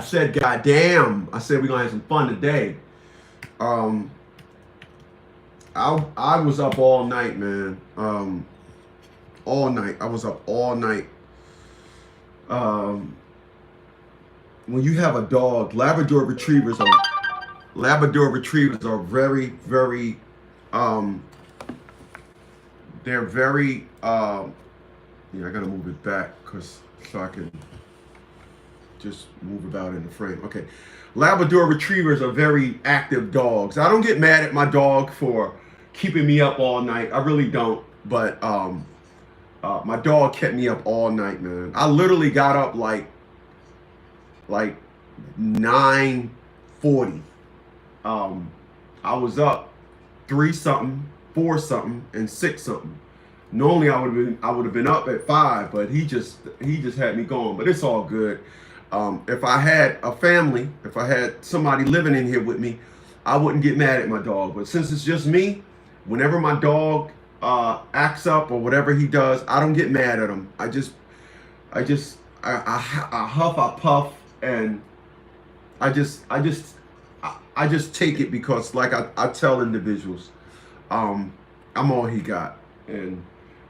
said, God damn. I said, we're going to have some fun today. I was up all night, man. All night. I was up all night. When you have a dog, Labrador Retrievers are very, very, they're very, yeah, I gotta move it back so I can just move about in the frame. Okay. Labrador Retrievers are very active dogs. I don't get mad at my dog for keeping me up all night. I really don't. But my dog kept me up all night, man. I literally got up like 9:40. I was up 3 something, 4 something, and 6 something. Normally I would have been up at 5, but he just had me going. But it's all good. If I had a family, if I had somebody living in here with me, I wouldn't get mad at my dog. But since it's just me, whenever my dog acts up or whatever he does, I don't get mad at him. I huff, I puff, and I just take it because, like I tell individuals, I'm all he got, and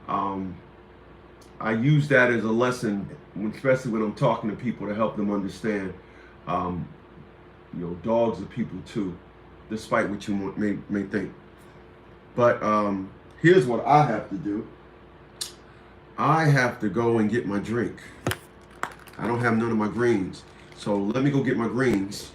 I use that as a lesson, especially when I'm talking to people, to help them understand, dogs are people too, despite what you may think. But here's what I have to do. I have to go and get my drink. I don't have none of my greens. So let me go get my greens.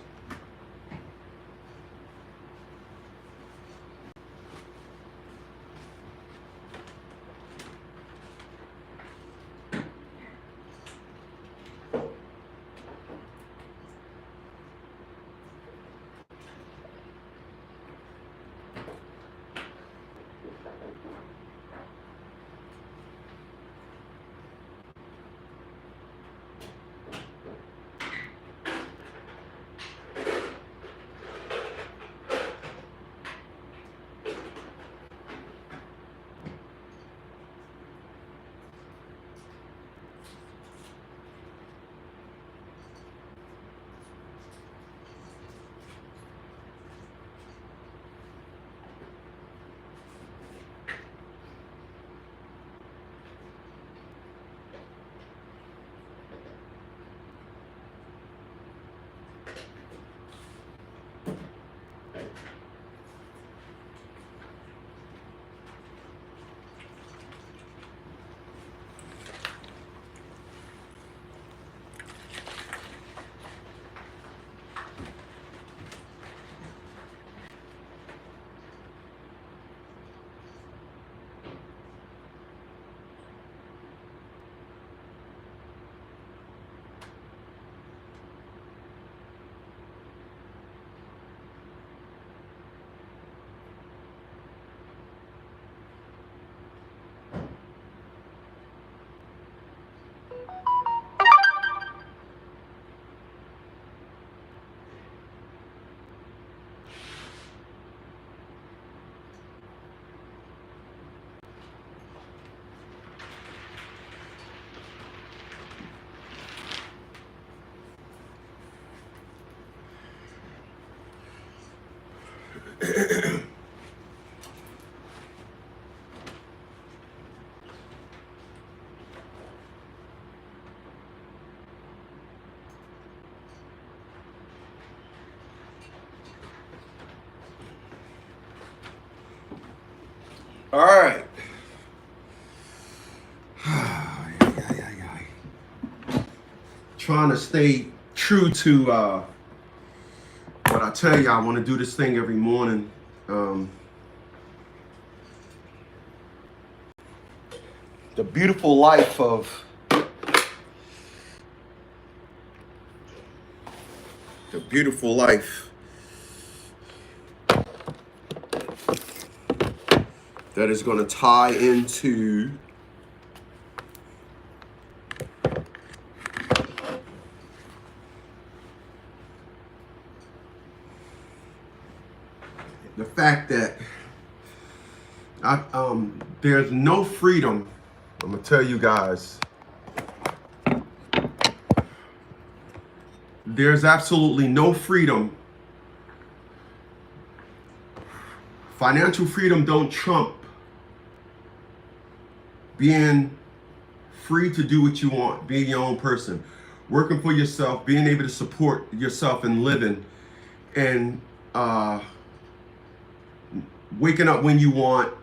All right. Trying to stay true to what I tell you. I want to do this thing every morning. The beautiful life of that is going to tie into the fact that there's no freedom. I'm gonna tell you guys, there's absolutely no freedom. Financial freedom don't trump being free to do what you want, being your own person, working for yourself, being able to support yourself and living, and waking up when you want,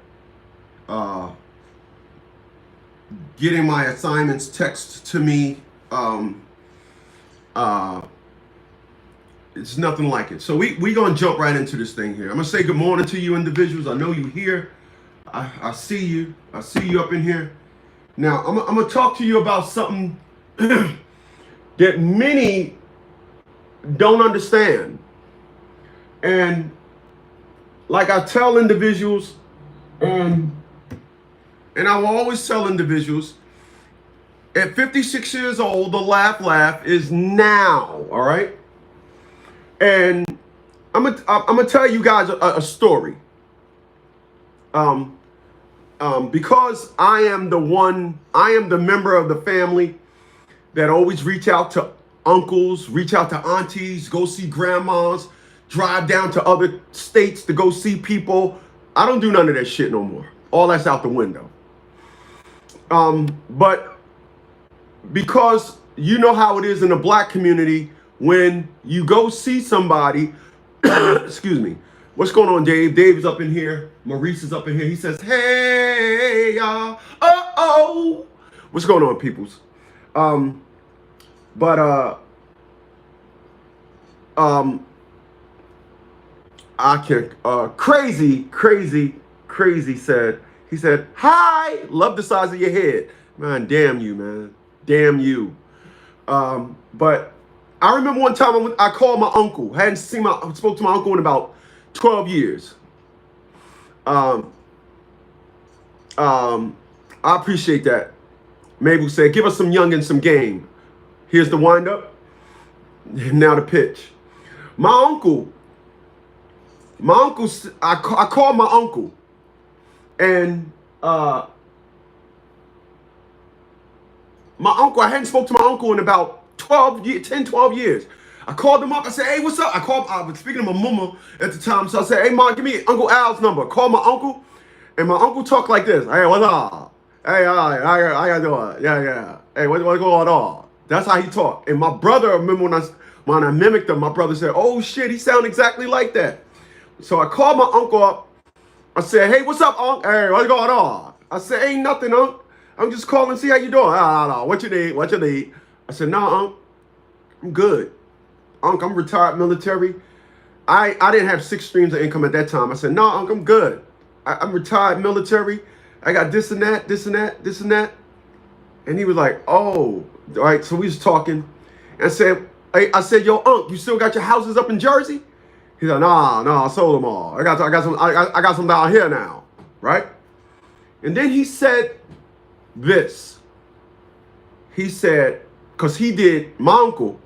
getting my assignments text to me. It's nothing like it. So we gonna jump right into this thing here. I'm gonna say good morning to you individuals. I know you here. I see you. I see you up in here. Now I'm gonna talk to you about something that many don't understand. And like I tell individuals, and I will always tell individuals, at 56 years old, the laugh is now, all right? And I'm gonna tell you guys a story. Because I am the member of the family that always reach out to uncles, reach out to aunties, go see grandmas, drive down to other states to go see people. I don't do none of that shit no more. All that's out the window. But because you know how it is in the black community, when you go see somebody, excuse me, what's going on, Dave? Dave is up in here. Maurice is up in here. He says, hey, y'all. Uh-oh. What's going on, peoples? I can't, crazy said, he said, hi, love the size of your head. Man, damn you, man. Damn you. But I remember one time I called my uncle. I spoke to my uncle in about 12 years. I appreciate that. Mabel said, give us some young and some game. Here's the wind up. Now the pitch. My uncle, I called my uncle, and I hadn't spoke to my uncle in about 12 years. I called him up. I said, hey, what's up? I was speaking to my mama at the time. So I said, hey, Mom, give me Uncle Al's number. Call my uncle. And my uncle talked like this. Hey, what's up? Hey, how you doing? Yeah. Hey, what's going on? That's how he talked. And my brother, I remember when I mimicked him, my brother said, oh, shit, he sounded exactly like that. So I called my uncle up. I said, hey, what's up, Unc? Hey, what's going on? I said, ain't nothing, Unc. I'm just calling to see how you doing. No. What you need? I said, nah, Unc. I'm good. Unc, I'm retired military. I didn't have 6 streams of income at that time. I said, no, Unc, I'm good. I'm retired military. I got this and that. And he was like, oh, all right. So we was talking. And I said, yo, Unc, you still got your houses up in Jersey? He's like, nah, I sold them all. I got some down here now, right? And then he said this. He said, because my uncle,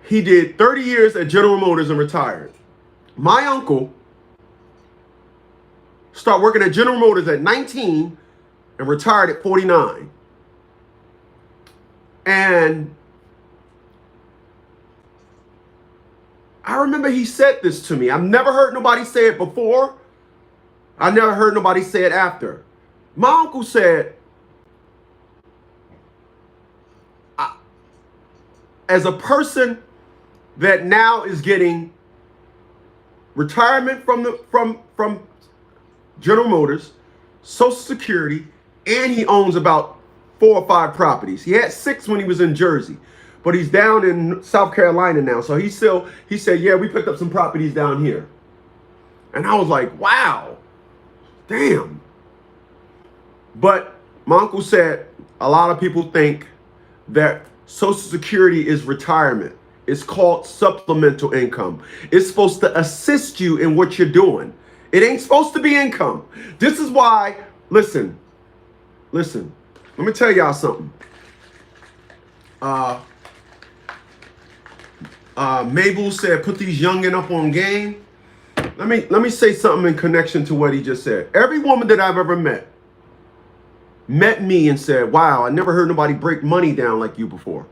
he did 30 years at General Motors and retired. My uncle started working at General Motors at 19 and retired at 49. And I remember he said this to me. I've never heard nobody say it before. I never heard nobody say it after. My uncle said, as a person that now is getting retirement from General Motors, Social Security, and he owns about 4 or 5 properties. He had 6 when he was in Jersey, but he's down in South Carolina now. So he said, yeah, we picked up some properties down here. And I was like, wow, damn. But my uncle said a lot of people think that Social Security is retirement. It's called supplemental income. It's supposed to assist you in what you're doing. It ain't supposed to be income. This is why, listen, let me tell y'all something. Mabel said, put these youngin' up on game. Let me say something in connection to what he just said. Every woman that I've ever met me and said, wow, I never heard nobody break money down like you before.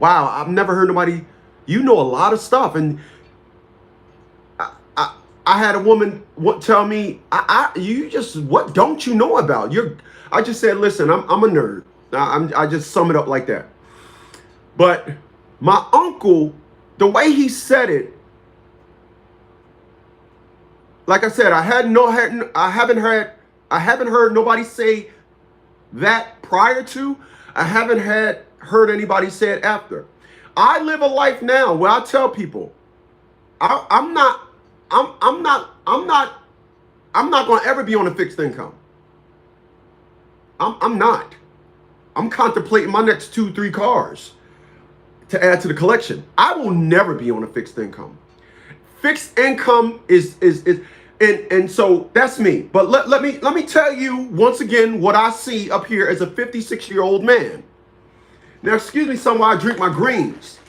Wow, I've never heard nobody, you know a lot of stuff. And I had a woman tell me, you just, what don't you know about? I just said, listen, I'm a nerd. I just sum it up like that. But my uncle, the way he said it, like I said, I haven't heard nobody say that prior to. I haven't heard anybody say it after. I live a life now where I tell people, I'm not going to ever be on a fixed income. I'm not. I'm contemplating my next 2-3 cars to add to the collection. I will never be on a fixed income. Fixed income is and so that's me. But let me tell you once again what I see up here as a 56-year-old man. Now, excuse me, someone, I drink my greens.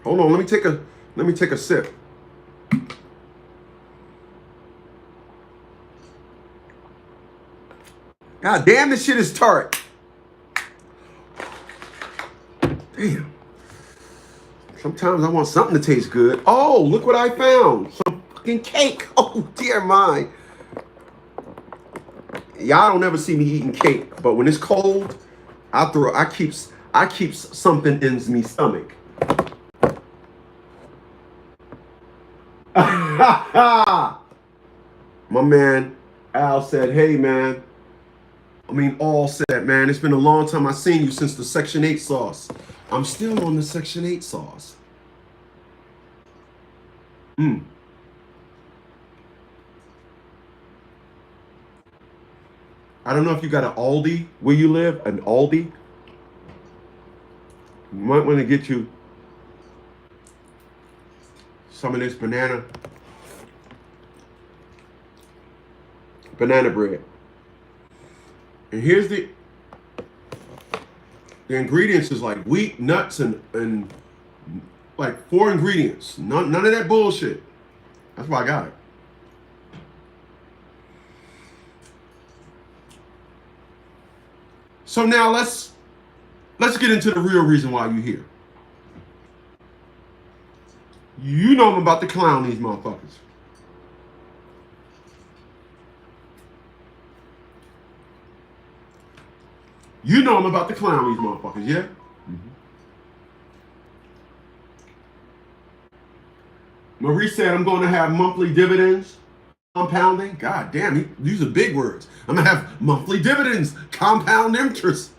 Hold on, let me take a sip. God damn, this shit is tart. Damn. Sometimes I want something to taste good. Oh, look what I found. Some fucking cake. Oh, dear mine. Y'all don't ever see me eating cake, but when it's cold, I keep something in me stomach. My man Al said, hey man. All said, man, it's been a long time I've seen you since the Section 8 sauce. I'm still on the Section 8 sauce. I don't know if you got an Aldi where you live, an Aldi. You might want to get you some of this banana bread. And here's the ingredients is like wheat, nuts, and like 4 ingredients. None of that bullshit. That's why I got it. So now let's get into the real reason why you're here. You know I'm about to clown these motherfuckers. You know I'm about to clown these motherfuckers, yeah? Marie said I'm going to have monthly dividends, compounding. God damn, these are big words. I'm going to have monthly dividends, compound interest.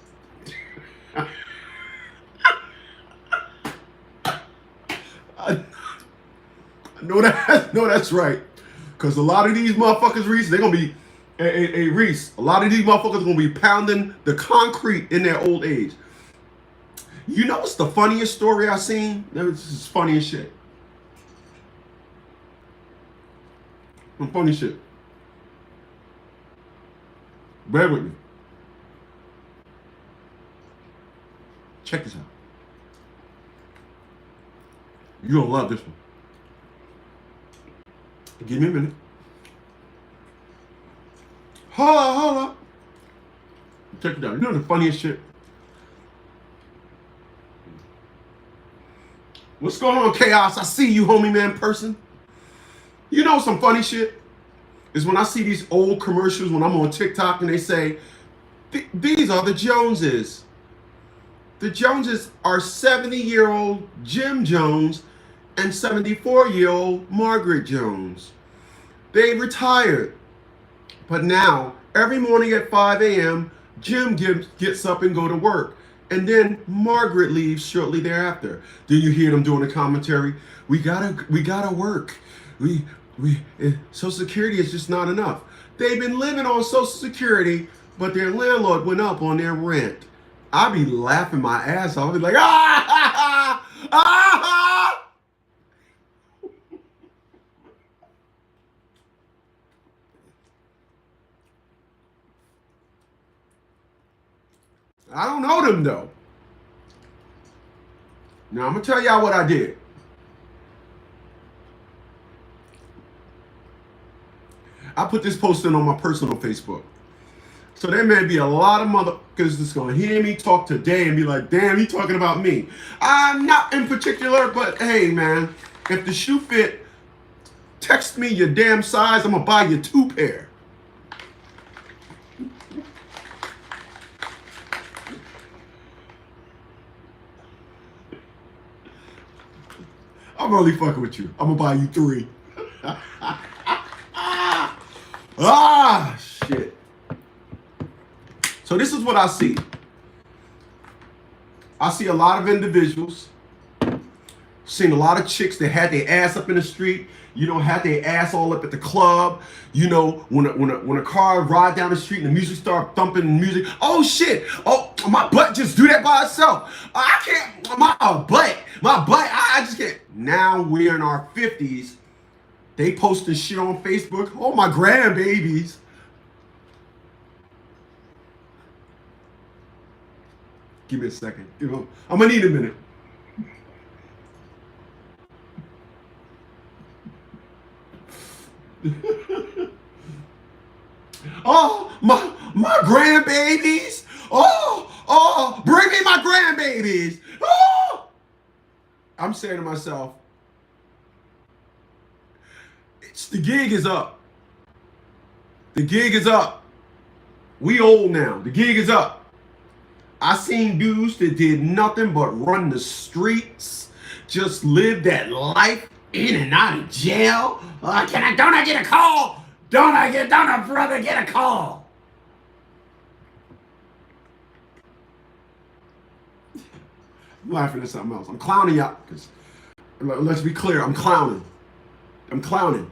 I know that's right. Because a lot of these motherfuckers, Reese, they're going to be, Reese, a lot of these motherfuckers are going to be pounding the concrete in their old age. You know what's the funniest story I've seen? This is funny as shit. Some funny shit. Bear with me. Check this out. You're gonna love this one. Give me a minute. Hold up. Check it out. You know the funniest shit? What's going on, Chaos? I see you, homie man person. You know some funny shit? Is when I see these old commercials when I'm on TikTok and they say, these are the Joneses. The Joneses are 70-year-old Jim Jones and 74-year-old Margaret Jones. They retired. But now, every morning at 5 a.m., Jim gets up and go to work. And then Margaret leaves shortly thereafter. Then you hear them doing the commentary. We gotta work. Social Security is just not enough. They've been living on Social Security, but their landlord went up on their rent. I be laughing my ass off. I be like, ah, ah, ah, ah. I don't know them though. Now I'm gonna tell y'all what I did. I put this post in on my personal Facebook. So there may be a lot of motherfuckers that's gonna hear me talk today and be like, damn, he talking about me. I'm not in particular, but hey, man, if the shoe fit, text me your damn size, I'm gonna buy you 2 pair. I'm only fucking with you. I'm gonna buy you 3. Ah, shit. So this is what I see. I see a lot of individuals, seen a lot of chicks that had their ass up in the street, you know, had their ass all up at the club. You know, when a car ride down the street and the music start thumping music, oh shit, oh, my butt just do that by itself. I can't, my butt, I just can't. Now we're in our 50s. They posting shit on Facebook. Oh, my grandbabies. Give me a second. You know, I'm gonna need a minute. Oh, my grandbabies. Oh, bring me my grandbabies. Oh. I'm saying to myself, the gig is up. The gig is up. We old now. The gig is up. I seen dudes that did nothing but run the streets, just live that life in and out of jail. Don't I get a call? Don't a brother get a call? I'm laughing at something else. I'm clowning y'all. Let's be clear, I'm clowning. I'm clowning.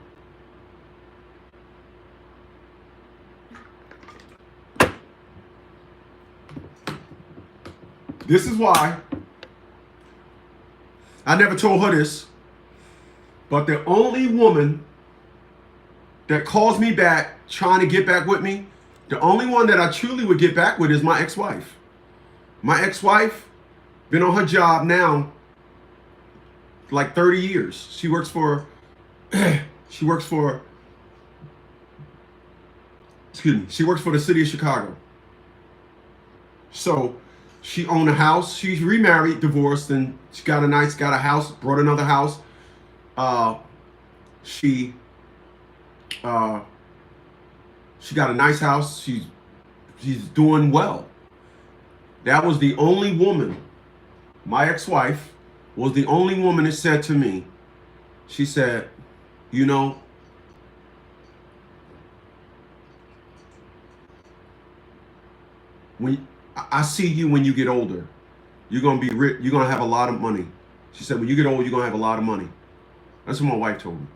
This is why I never told her this, but the only woman that calls me back trying to get back with me, the only one that I truly would get back with is my ex-wife. My ex-wife been on her job now like 30 years. She works for the city of Chicago. So she owned a house. She's remarried, divorced, and she got a house, brought another house. She got a nice house. She's doing well. That was the only woman, my ex-wife was the only woman that said to me, she said, you know, when I see you when you get older, you're gonna be rich, you're gonna have a lot of money. She said, when you get older, you're gonna have a lot of money. That's what my wife told me.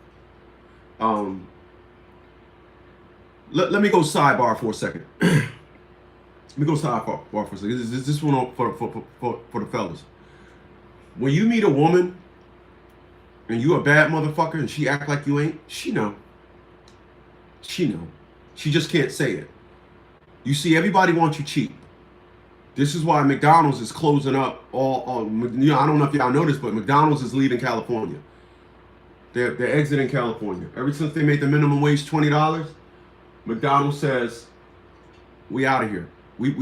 Let me go sidebar for a second. Let me go sidebar for a second. This one for the fellas. When you meet a woman and you a bad motherfucker and she act like you ain't, she know. She know. She just can't say it. You see, everybody wants you cheap. This is why McDonald's is closing up all you know, I don't know if y'all know this, but McDonald's is leaving California. They're exiting California. Ever since they made the minimum wage $20, McDonald's says, we out of here. We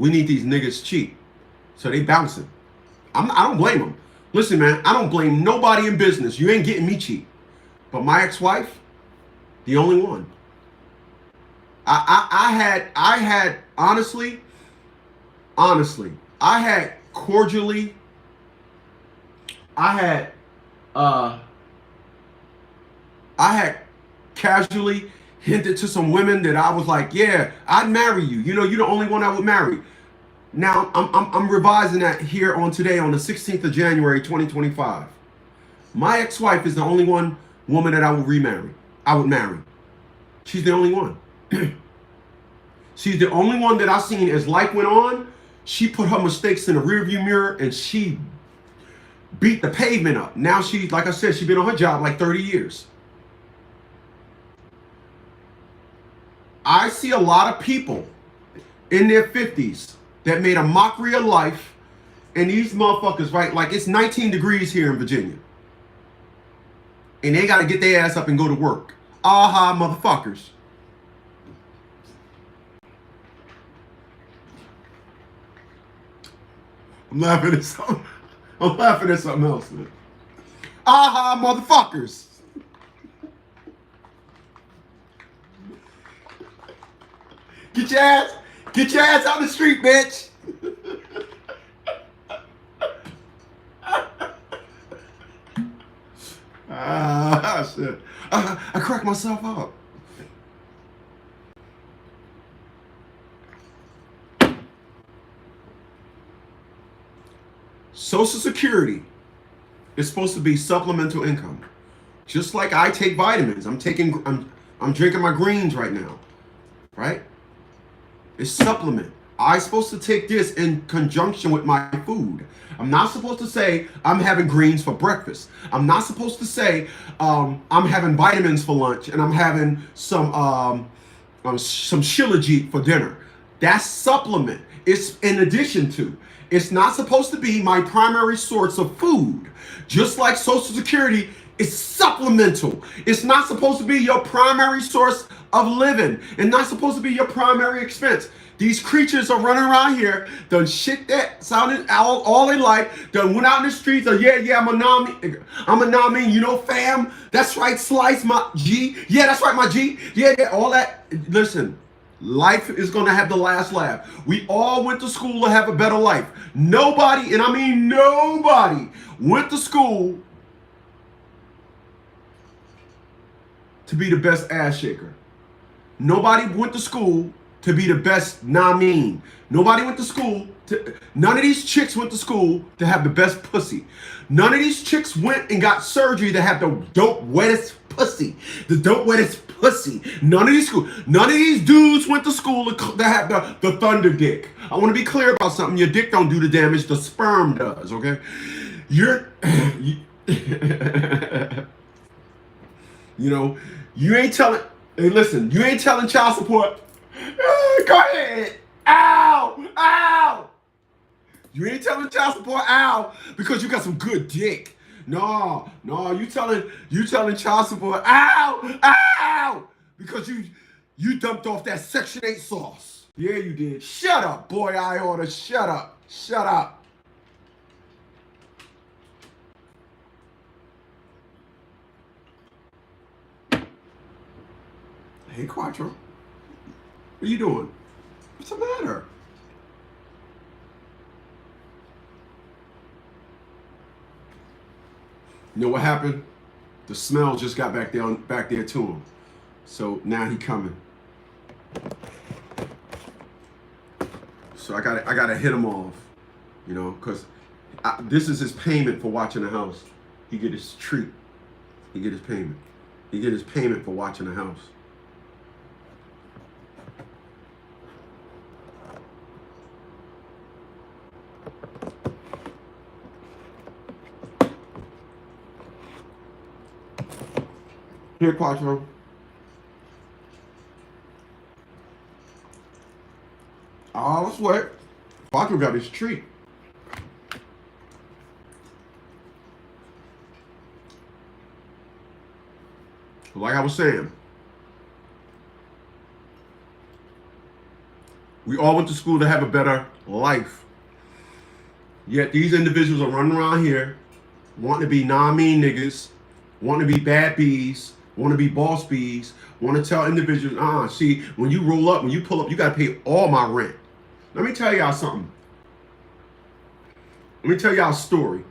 need these niggas cheap. So they bouncing. I don't blame them. Listen, man, I don't blame nobody in business. You ain't getting me cheap. But my ex-wife, the only one. I had honestly, I had cordially, I had casually hinted to some women that I was like, yeah, I'd marry you. You know, you're the only one I would marry. Now I'm revising that here on today on the 16th of January 2025. My ex-wife is the only woman that I would remarry. I would marry. She's the only one. She's the only one that I seen as life went on. She put her mistakes in the rearview mirror and she beat the pavement up. Now she, like I said, she's been on her job like 30 years. I see a lot of people in their 50s that made a mockery of life, and these motherfuckers, right, like it's 19 degrees here in Virginia. And they got to get their ass up and go to work. Aha, motherfuckers. I'm laughing at something. I'm laughing at something else, man. Aha, motherfuckers. Get your ass out the street, bitch. Shit. I cracked myself up. Social Security is supposed to be supplemental income. Just like I take vitamins. I'm drinking my greens right now. Right? It's supplement. I'm supposed to take this in conjunction with my food. I'm not supposed to say I'm having greens for breakfast. I'm not supposed to say I'm having vitamins for lunch and I'm having some shilajit for dinner. That's supplement. It's in addition to. It's not supposed to be my primary source of food. Just like Social Security, it's supplemental. It's not supposed to be your primary source of living. It's not supposed to be your primary expense. These creatures are running around here, done shit that sounded all their life, done went out in the streets, yeah, I'm a Nami, you know, fam. That's right, Slice, my G. Yeah, that's right, my G. Yeah, all that. Listen, life is gonna have the last laugh. We all went to school to have a better life. Nobody, and I mean nobody, went to school to be the best ass shaker. Nobody went to school to be the best Namin. Nobody went to school to, none of these chicks went to school to have the best pussy. None of these chicks went and got surgery to have the dope wettest pussy. The dope wettest pussy. None of these dudes went to school to have the thunder dick. I want to be clear about something. Your dick don't do the damage, the sperm does, okay? You know, you ain't telling, hey listen, you ain't telling child support. Go ahead. Ow! Ow! You ain't telling child support ow because you got some good dick. No, you telling child support ow! Ow! Because you dumped off that Section 8 sauce. Yeah, you did. Shut up, boy, I order. Shut up. Shut up. Hey, Quattro. What are you doing? What's the matter? You know what happened? The smell just got back there to him. So now he coming. So I gotta hit him off, you know, because this is his payment for watching the house. He get his treat. He get his payment. He get his payment for watching the house. Here, Quattro. Oh, let's wait. Quattro got his treat. Like I was saying, we all went to school to have a better life. Yet these individuals are running around here wanting to be non-mean niggas, wanting to be bad bees, want to be boss bees, want to tell individuals, see, when you roll up, when you pull up, you got to pay all my rent. Let me tell y'all something. Let me tell y'all a story.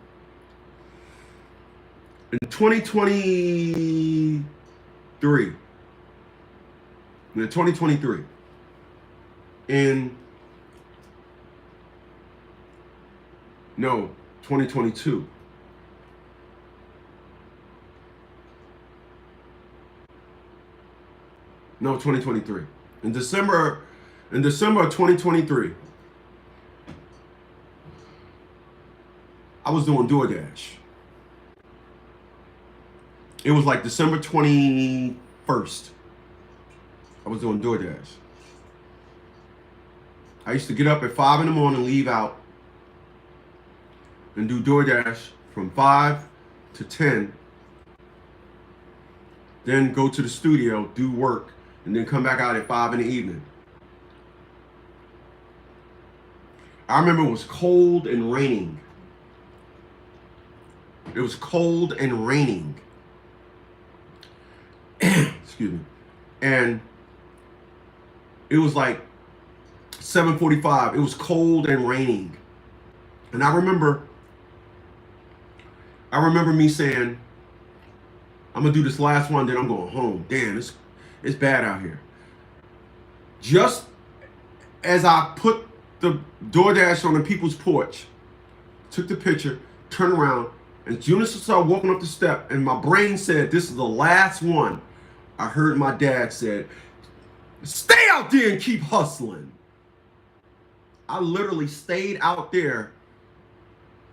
In 2023, no, 2022. No, 2023. In December of 2023, I was doing DoorDash. It was like December 21st. I was doing DoorDash. I used to get up at 5 in the morning, leave out, and do DoorDash from 5 to 10. Then go to the studio, do work, and then come back out at 5 in the evening. I remember it was cold and raining. It was cold and raining. Excuse me. And it was like 7:45. It was cold and raining. And I remember me saying, I'm gonna do this last one, then I'm going home. Damn, it's bad out here. Just as I put the DoorDash on the people's porch, took the picture, turned around, and as soon as I started walking up the step, and my brain said, this is the last one, I heard my dad said, stay out there and keep hustling. I literally stayed out there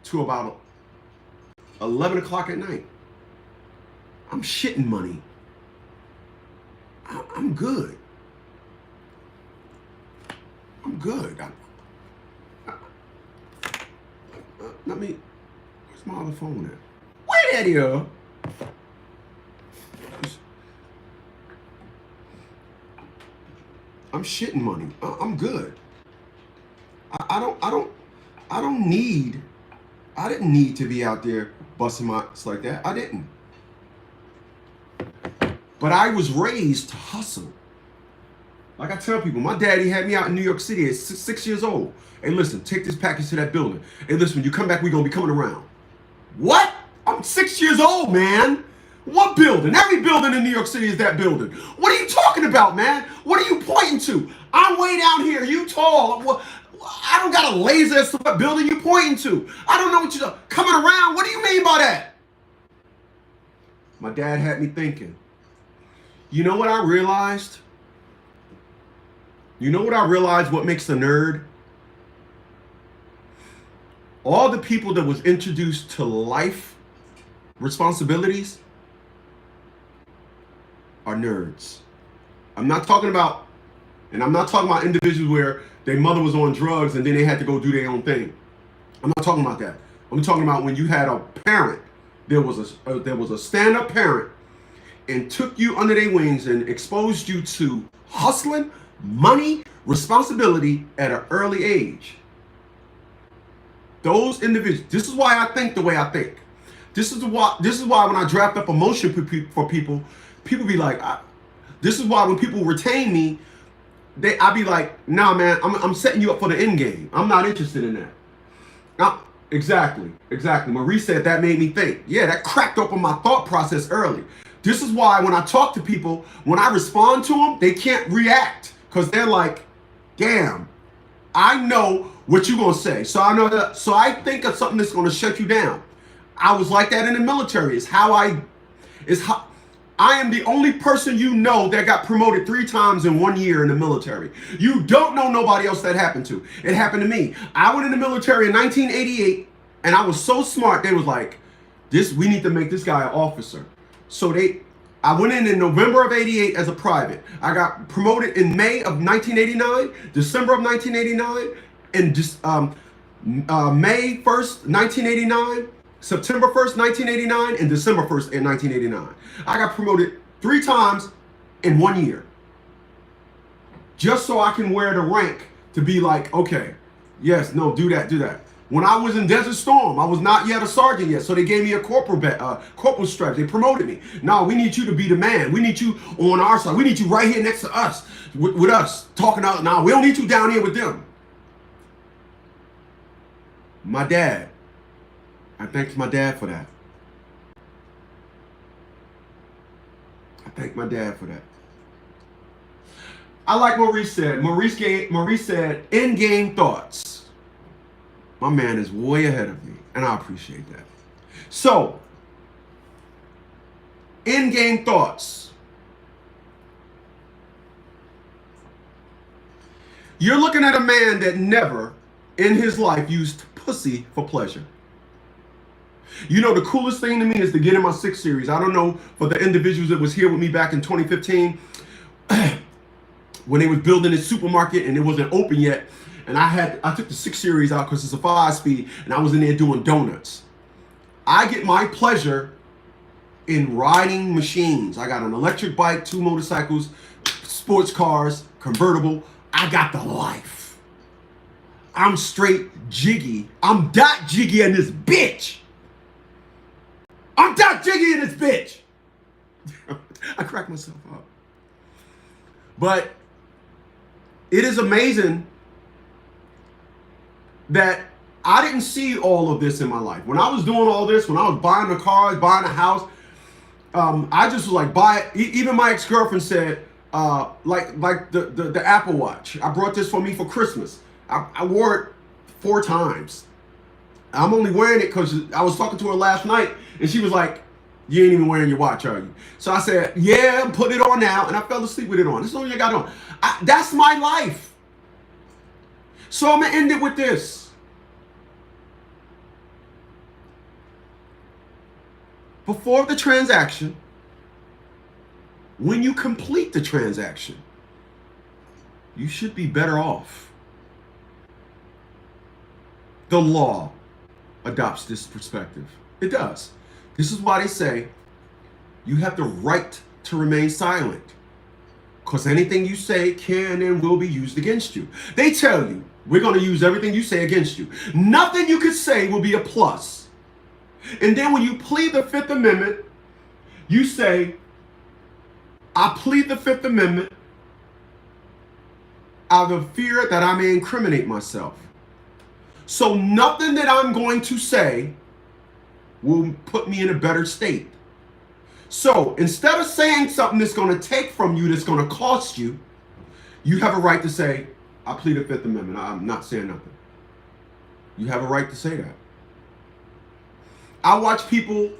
to about 11 o'clock at night. I'm shitting money. I'm good. I'm good. Let me, where's my other phone at? Wait at here. I'm shitting money. I'm good. I didn't need to be out there busting my ass like that. I didn't. But I was raised to hustle. Like I tell people, my daddy had me out in New York City at 6 years old. Hey, listen, take this package to that building. Hey, listen, when you come back, we're going to be coming around. What? I'm 6 years old, man. What building? Every building in New York City is that building. What are you talking about, man? What are you pointing to? I'm way down here. You tall. Well, I don't got a laser as to what building you pointing to. I don't know what you're coming around. What do you mean by that? My dad had me thinking. You know what I realized? You know what I realized what makes a nerd? All the people that was introduced to life responsibilities are nerds. I'm not talking about individuals where their mother was on drugs and then they had to go do their own thing. I'm not talking about that. I'm talking about when you had a parent, there was a stand-up parent and took you under their wings and exposed you to hustling, money, responsibility at an early age. Those individuals, this is why I think the way I think. This is why when I draft up a motion for people be like, this is why when people retain me, I be like, nah, man, I'm setting you up for the end game. I'm not interested in that. Exactly. Maurice said that made me think. Yeah, that cracked open my thought process early. This is why when I talk to people, when I respond to them, they can't react because they're like, damn, I know what you're going to say. So I know that. So I think of something that's going to shut you down. I was like that in the military. I am the only person you know that got promoted 3 times in 1 year in the military. You don't know nobody else that happened to. It happened to me. I went in the military in 1988 and I was so smart. They was like, we need to make this guy an officer. So I went in November of 88 as a private. I got promoted in May of 1989, December of 1989, and just May 1st, 1989, September 1st, 1989, and December 1st in 1989. I got promoted 3 times in 1 year. Just so I can wear the rank to be like, okay, yes, no, do that. When I was in Desert Storm, I was not yet a sergeant yet, so they gave me a corporal strap. They promoted me. No, we need you to be the man. We need you on our side. We need you right here next to us, with us, talking out. Now, we don't need you down here with them. My dad, I thank my dad for that. I like Maurice said. Maurice said, in-game thoughts. My man is way ahead of me, and I appreciate that. So, in-game thoughts. You're looking at a man that never in his life used pussy for pleasure. You know, the coolest thing to me is to get in my 6 series. I don't know for the individuals that was here with me back in 2015 when they was building this supermarket and it wasn't open yet. And I took the 6 series out because it's a 5-speed and I was in there doing donuts. I get my pleasure in riding machines. I got an electric bike, 2 motorcycles, sports cars, convertible. I got the life. I'm straight jiggy. I'm dot jiggy in this bitch. I'm dot jiggy in this bitch. I crack myself up. But it is amazing that I didn't see all of this in my life. When I was doing all this, when I was buying a car, buying a house, I just was like, buy it. Even my ex-girlfriend said, like the Apple Watch. I brought this for me for Christmas. I wore it 4 times. I'm only wearing it because I was talking to her last night, and she was like, you ain't even wearing your watch, are you? So I said, yeah, put it on now, and I fell asleep with it on. This is all I got on. That's my life. So I'm going to end it with this. Before the transaction, when you complete the transaction, you should be better off. The law adopts this perspective. It does. This is why they say you have the right to remain silent, because anything you say can and will be used against you. They tell you, we're going to use everything you say against you. Nothing you could say will be a plus. And then when you plead the Fifth Amendment, you say, I plead the Fifth Amendment out of fear that I may incriminate myself. So nothing that I'm going to say will put me in a better state. So instead of saying something that's going to take from you, that's going to cost you, you have a right to say, I plead the Fifth Amendment. I'm not saying nothing. You have a right to say that. I watch people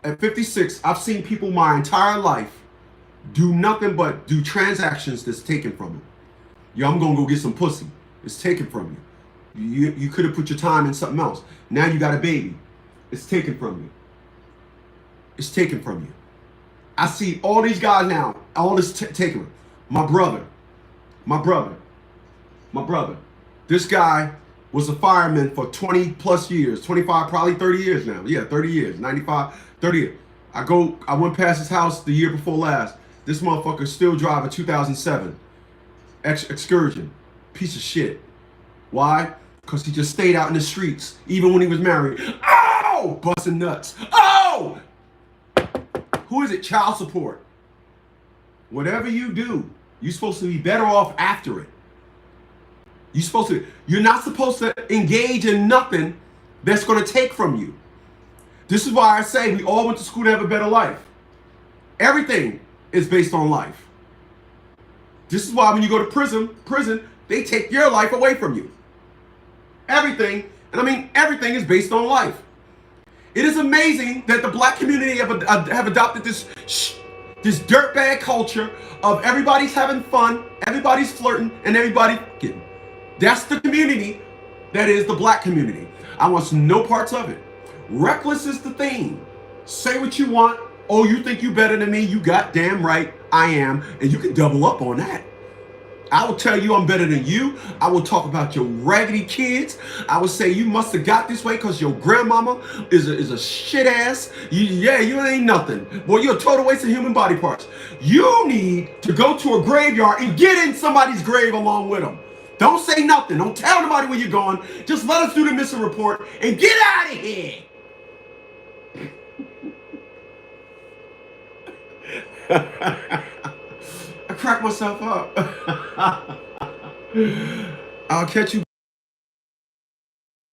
at 56. I've seen people my entire life do nothing but do transactions that's taken from them. Yo, I'm going to go get some pussy. It's taken from you. You could have put your time in something else. Now you got a baby. It's taken from you. It's taken from you. I see all these guys now, all this taken. My brother. This guy was a fireman for 20 plus years, 25, probably 30 years now. Yeah, 30 years, 95, 30 years. I went past his house the year before last. This motherfucker still drive a 2007 Excursion. Piece of shit. Why? Because he just stayed out in the streets, even when he was married. Oh! Busting nuts. Oh! Who is it? Child support. Whatever you do, you're supposed to be better off after it. You're not supposed to engage in nothing that's going to take from you. This is why I say we all went to school to have a better life. Everything is based on life. This is why when you go to prison, they take your life away from you. Everything, and I mean everything, is based on life. It is amazing that the black community have adopted this dirtbag culture of everybody's having fun, everybody's flirting, and everybody getting. That's the community that is the black community. I want no parts of it. Reckless is the thing. Say what you want. Oh, you think you better than me? You goddamn right I am. And you can double up on that. I will tell you I'm better than you. I will talk about your raggedy kids. I will say you must have got this way because your grandmama is a shit ass. You ain't nothing. Boy, you're a total waste of human body parts. You need to go to a graveyard and get in somebody's grave along with them. Don't say nothing. Don't tell nobody where you're going. Just let us do the missing report and get out of here. I crack myself up. I'll catch you